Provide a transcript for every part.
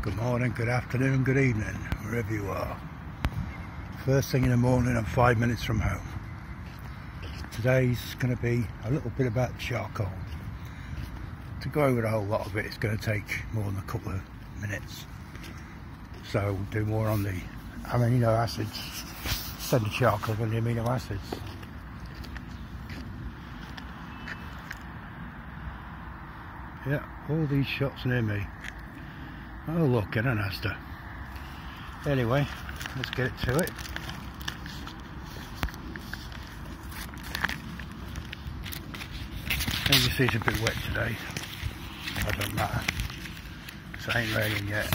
Good morning, good afternoon, good evening, wherever you are. First thing in the morning, I'm 5 minutes from home. Today's going to be a little bit about charcoal. To go over a whole lot of it, it's going to take more than a couple of minutes. So we'll do more on the amino acids, instead of charcoal than the amino acids. Yeah, all these shops near me. Oh look, an Asda. Anyway, let's get to it. As you see, it's a bit wet today. That doesn't matter. It ain't raining yet.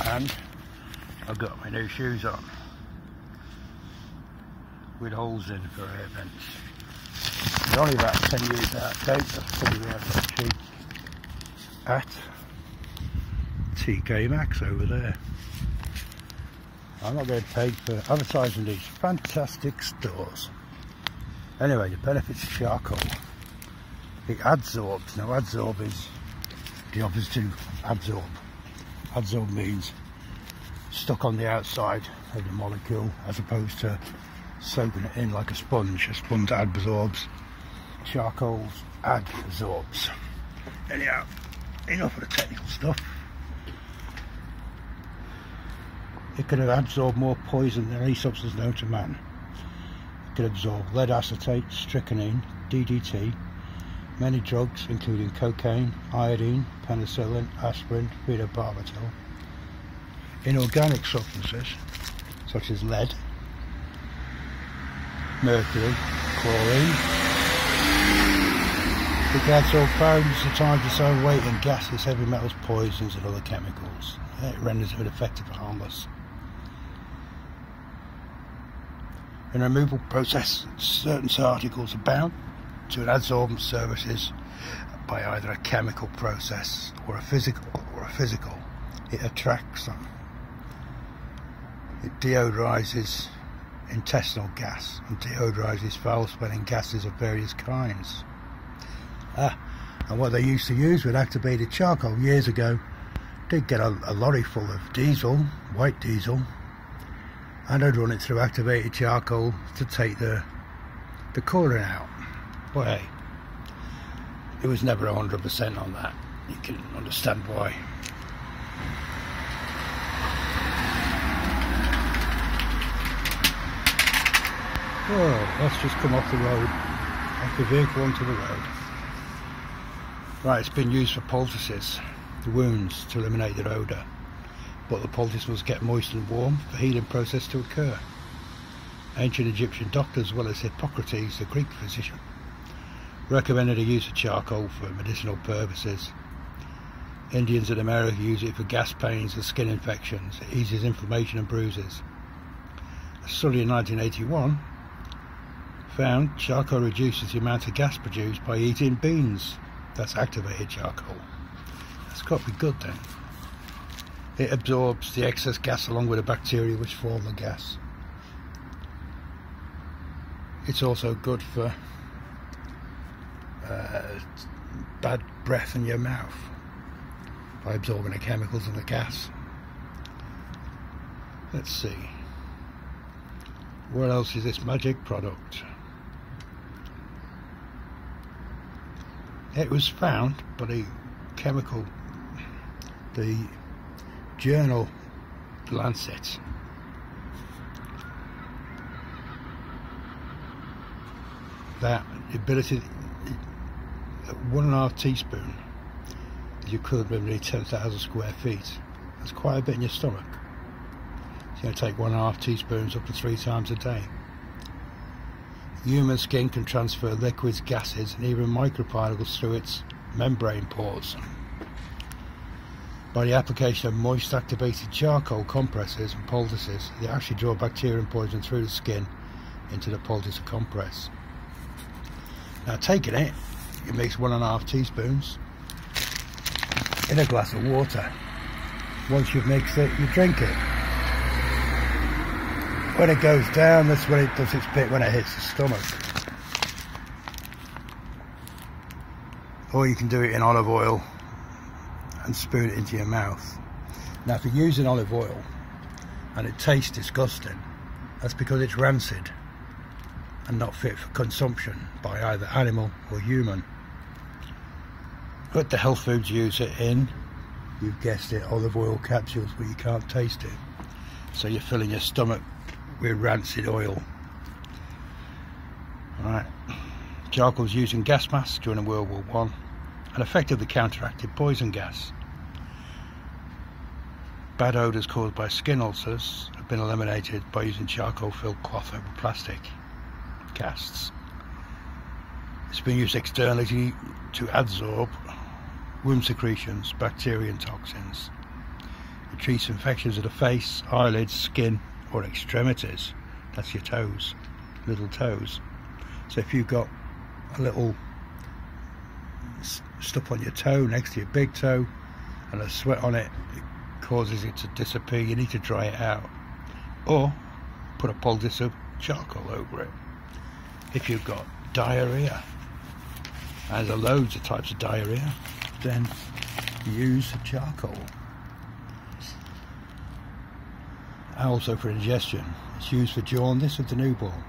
And I've got my new shoes on. With holes in for air vents. They're only about 10 years out of date. That's probably why I've got cheap at TK Maxx over there. I'm not getting paid for advertising these fantastic stores. Anyway, the benefits of charcoal. It adsorbs. Now adsorb is the opposite to absorb. Adsorb means stuck on the outside of the molecule as opposed to soaking it in like a sponge. A sponge absorbs. Charcoal adsorbs. Anyhow, enough of the technical stuff. It can absorb more poison than any substance known to man. It can absorb lead acetate, strychnine, DDT, many drugs including cocaine, iodine, penicillin, aspirin, phenobarbital, inorganic substances such as lead, mercury, chlorine. It can absorb thousands of times its own weight in gases, heavy metals, poisons and other chemicals. It renders it ineffective and harmless. In the removal process, certain articles are bound to an adsorbent services by either a chemical process or a physical. It attracts them. It deodorizes intestinal gas and deodorizes foul-smelling gases of various kinds. And what they used to use with activated charcoal years ago, they'd get a lorry full of diesel, white diesel, and I'd run it through activated charcoal to take the chlorine out. But hey, it was never 100% on that. You can understand why. Oh, let's just come off the road, off the vehicle onto the road. Right, it's been used for poultices, the wounds, to eliminate their odour. But the poultice must get moist and warm for the healing process to occur. Ancient Egyptian doctors, as well as Hippocrates, the Greek physician, recommended the use of charcoal for medicinal purposes. Indians in America use it for gas pains and skin infections. It eases inflammation and bruises. A study in 1981 found charcoal reduces the amount of gas produced by eating beans. That's activated charcoal. That's got to be good then. It absorbs the excess gas along with the bacteria which form the gas. It's also good for bad breath in your mouth by absorbing the chemicals in the gas. Let's see. What else is this magic product? It was found by the journal Lancet. That the ability, 1.5 teaspoon is equivalent to 10,000 square feet. That's quite a bit in your stomach. It's going to take 1.5 teaspoons up to 3 times a day. Human skin can transfer liquids, gases and even microparticles through its membrane pores. By the application of moist activated charcoal compresses and poultices, they actually draw bacteria and poison through the skin into the poultice compress. Now taking it, you mix 1.5 teaspoons in a glass of water. Once you've mixed it, you drink it. When it goes down, that's when it does its bit, when it hits the stomach. Or you can do it in olive oil and spoon it into your mouth. Now if you're using olive oil and it tastes disgusting, that's because it's rancid and not fit for consumption by either animal or human. But the health foods use it in, you've guessed it, olive oil capsules, but you can't taste it. So you're filling your stomach with rancid oil. Right. Charcoal was used in gas masks during World War I and effectively counteracted poison gas. Bad odours caused by skin ulcers have been eliminated by using charcoal-filled cloth over plastic casts. It's been used externally to adsorb wound secretions, bacteria and toxins. It treats infections of the face, eyelids, skin or extremities. That's your toes, little toes. So if you've got a little stuff on your toe next to your big toe and a sweat on it, it causes it to disappear. You need to dry it out or put a poultice of charcoal over it. If you've got diarrhea, and there are loads of types of diarrhea, then use charcoal. And also for indigestion, it's used for jaundice of the newborn,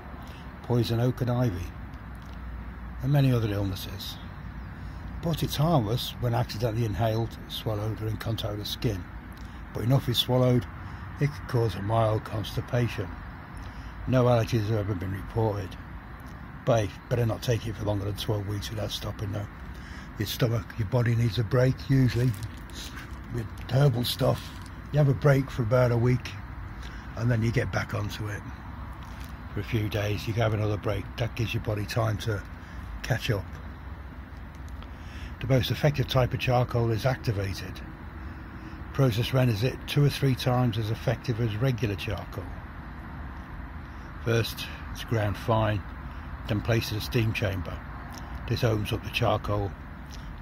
poison oak and ivy, and many other illnesses. But it's harmless when accidentally inhaled, swallowed or in contact with the skin. But enough is swallowed, it could cause a mild constipation. No allergies have ever been reported. But you better not take it for longer than 12 weeks without stopping though. Your stomach, your body needs a break usually. With herbal stuff, you have a break for about a week and then you get back onto it. For a few days you can have another break. That gives your body time to catch up. The most effective type of charcoal is activated. Process renders it 2 or 3 times as effective as regular charcoal. First it's ground fine, then placed in a steam chamber. This opens up the charcoal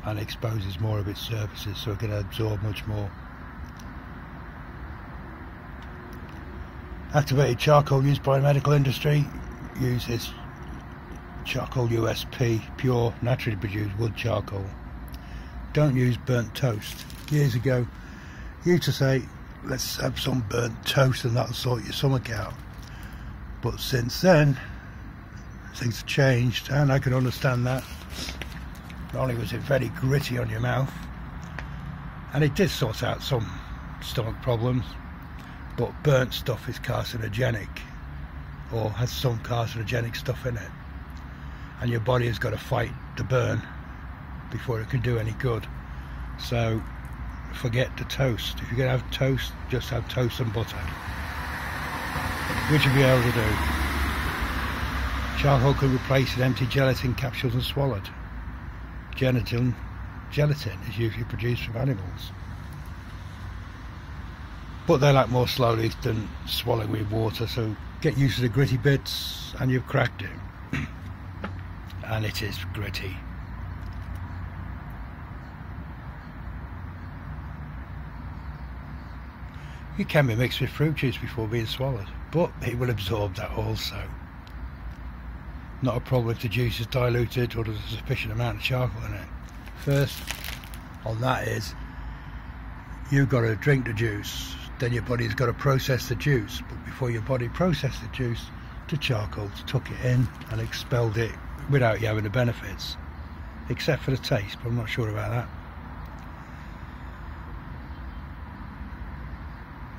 and exposes more of its surfaces so it can absorb much more. Activated charcoal used by the medical industry uses charcoal USP, pure naturally produced wood charcoal. Don't use burnt toast. Years ago you used to say let's have some burnt toast and that'll sort your stomach out, but since then things have changed and I can understand that. Not only was it very gritty on your mouth and it did sort out some stomach problems, but burnt stuff is carcinogenic or has some carcinogenic stuff in it, and your body has got to fight the burn before it can do any good. So forget the toast. If you're going to have toast, just have toast and butter, which you'll be able to do. Charcoal can replace an empty gelatin capsules and swallowed. Gelatin is usually produced from animals, but they like more slowly than swallowing with water, so get used to the gritty bits and you've cracked it. And it is gritty. It can be mixed with fruit juice before being swallowed, but it will absorb that also. Not a problem if the juice is diluted or there's a sufficient amount of charcoal in it. First on that is, you've got to drink the juice, then your body's got to process the juice, but before your body processes the juice, the charcoal took it in and expelled it without you having the benefits, except for the taste, but I'm not sure about that.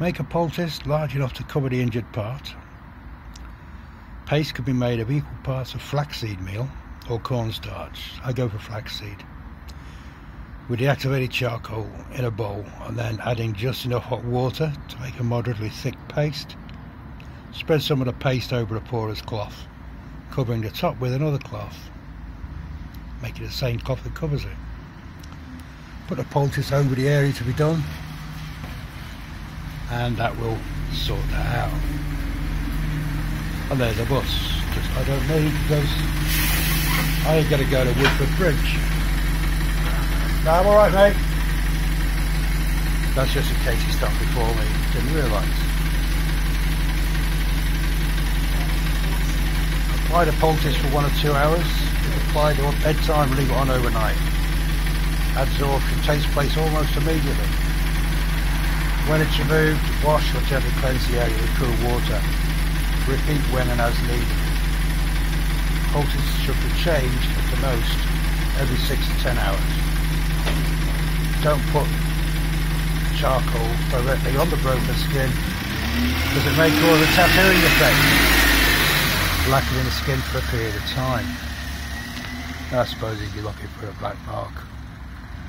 Make a poultice large enough to cover the injured part. Paste can be made of equal parts of flaxseed meal or cornstarch. I go for flaxseed. With the activated charcoal in a bowl and then adding just enough hot water to make a moderately thick paste. Spread some of the paste over a porous cloth, covering the top with another cloth. Make it the same cloth that covers it. Put the poultice over the area to be done, and that will sort that out. And there's a bus, which I don't need because I ain't gonna go to Woodford Bridge. No, I'm alright, mate. That's just in case he stopped before me, didn't realise. Apply the poultice for 1 or 2 hours. Apply it at bedtime, leave it on overnight. Absorption takes place almost immediately. When it's removed, wash or gently cleanse the area with cool water. Repeat when and as needed. Poultices should be changed at the most every 6 to 10 hours. Don't put charcoal directly on the broken skin because it may cause a tattooing effect, blackening the skin for a period of time. I suppose if you're looking for a black mark,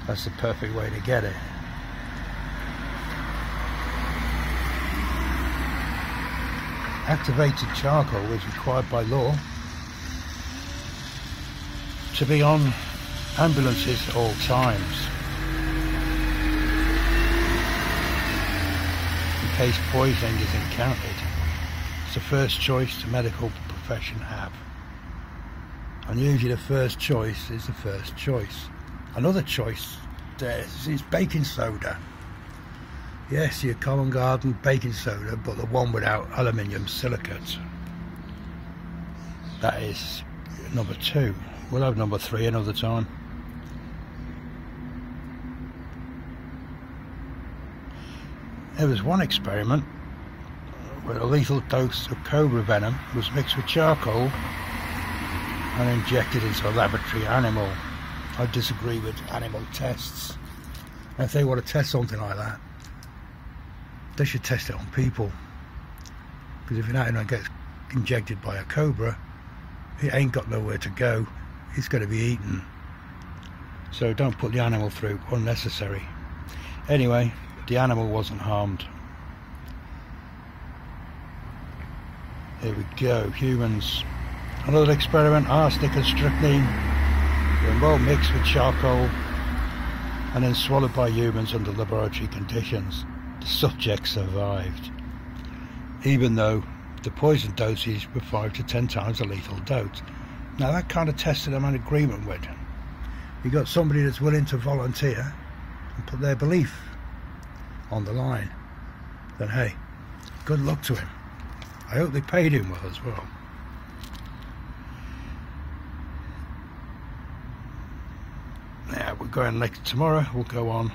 that's the perfect way to get it. Activated charcoal is required by law to be on ambulances at all times, in case poisoning is encountered. It's the first choice the medical profession have, and usually the first choice is the first choice. Another choice is baking soda. Yes, your common garden baking soda, but the one without aluminium silicate. That is number 2. We'll have number 3 another time. There was one experiment where a lethal dose of cobra venom was mixed with charcoal and injected into a laboratory animal. I disagree with animal tests. If they want to test something like that, they should test it on people, because if an animal gets injected by a cobra, it ain't got nowhere to go, it's going to be eaten. So don't put the animal through unnecessary. Anyway, the animal wasn't harmed. Here we go, humans. Another experiment, arsenic and strychnine were both mixed with charcoal and then swallowed by humans under laboratory conditions. The subject survived, even though the poison dosage were 5 to 10 times the lethal dose. Now that kind of tested I'm in agreement with. You got somebody that's willing to volunteer and put their belief on the line, then hey, good luck to him. I hope they paid him well as well. Now we're going tomorrow, we'll go on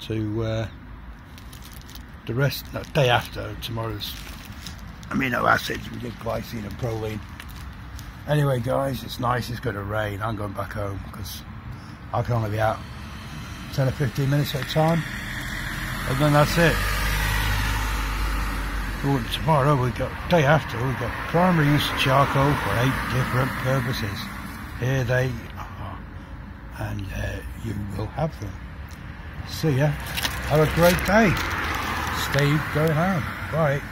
to the rest, no, day after tomorrow's amino acids. We did glycine and proline. Anyway guys, it's nice, it's going to rain. I'm going back home because I can only be out 10 or 15 minutes at a time, and then that's it. Tomorrow we got, day after, we got primary use of charcoal for 8 different purposes. Here they are, and you will have them. See ya. Have a great day. Steve going home. Bye.